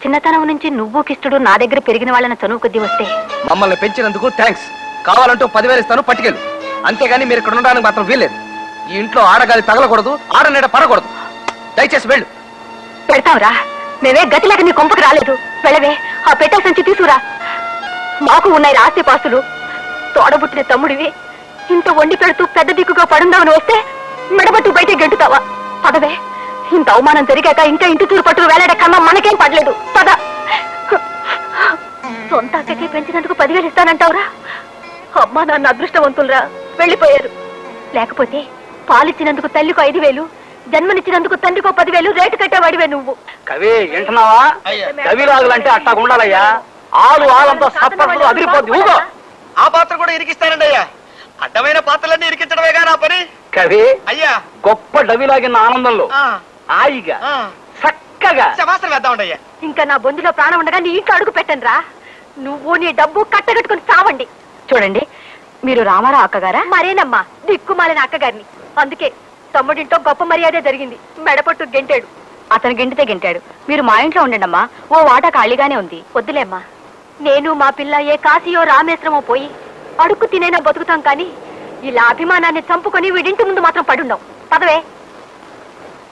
చిన్నతనం నుంచి నువ్వు కిష్టుడు నా దగ్గర పెరిగిన వాళ్ళని చనువు కొద్దీ వస్తే మమ్మల్ని పెంచినందుకు థ్యాంక్స్. కావాలంటూ 10,000 ఇస్తాను, పట్టుకెళ్ళు. అంతేగాని మీరు ఇక్కడ ఉండడానికి మాత్రం వీల్లేదు. ఈ ఇంట్లో ఆడగాలి తగలకూడదు, ఆడనీడ పడకూడదు. దయచేసి వెళ్ళు. పెడతావురా, మేమే గతిలేక నీ కొంపకు రాలేదు. వెళ్ళవే, ఆ పెట్టెల సంచి తీసుకురా. మాకు ఉన్నాయి ఆస్తిపాస్తులు. తోడబుట్టిన తమ్ముడివి, ఇంత వండి పెడుతూ పెద్ద దిక్కుగా పడుందామని వస్తే మెడబట్టు బయట గెంటుతావా? పదవే, ఇంత అవమానం జరిగాక ఇంకా ఇంటి తూరు పట్టు వేలాడే కన్నా మనకేం పడలేదు. పద. సొంత అక్కకి పెంచినందుకు 10,000 ఇస్తానంటావురా? అమ్మా నాన్న అదృష్టవంతులరా, వెళ్ళిపోయారు. లేకపోతే పాలిచ్చినందుకు తల్లికి 5,000, జన్మనిచ్చినందుకు తండ్రికో 10,000 రేటు కట్టేవాడివే నువ్వు. కవి వింటున్నావా? కవిరాజులంటే అట్టా ఉండాలయ్యా. ఆలంతా సప్పట్లు అదిరిపోద్ది. ఊగో. ఆ పాత్ర కూడా ఇరికిస్తానండి అయ్యా. అడ్డమైన పాత్రలన్నీ ఇరికించడమేగా నా పని. కవి అయ్యా, గొప్ప డవిలాగిన ఆనందంలో హాయిగా చక్కగా శవాసన వేద్దామండి అయ్యా. ఇంకా నా బొందులో ప్రాణం ఉండగా నీ ఇంట్లో అడుగు పెట్టండి రా. నువ్వు నీ డబ్బు కట్టగట్టుకుని చావండి. చూడండి, మీరు రామారావు అక్కగారా? మరేనమ్మా, దిక్కుమాలిన అక్కగారిని. అందుకే తమ్ముడింటో గొప్ప మర్యాదే జరిగింది. మెడపట్టు గెంటాడు. అతను గెంటితే గెంటాడు. మీరు మా ఇంట్లో ఉండండమ్మా, ఓ వాటా ఖాళీగానే ఉంది. వద్దులేమ్మా, నేను మా పిల్ల ఏ కాశీయో రామేశ్వరమో పోయి అడుక్కు తినైనా బతుకుతాం, కానీ ఇలా అభిమానాన్ని చంపుకొని వీడింటి ముందు మాత్రం పడుండం. పదవే.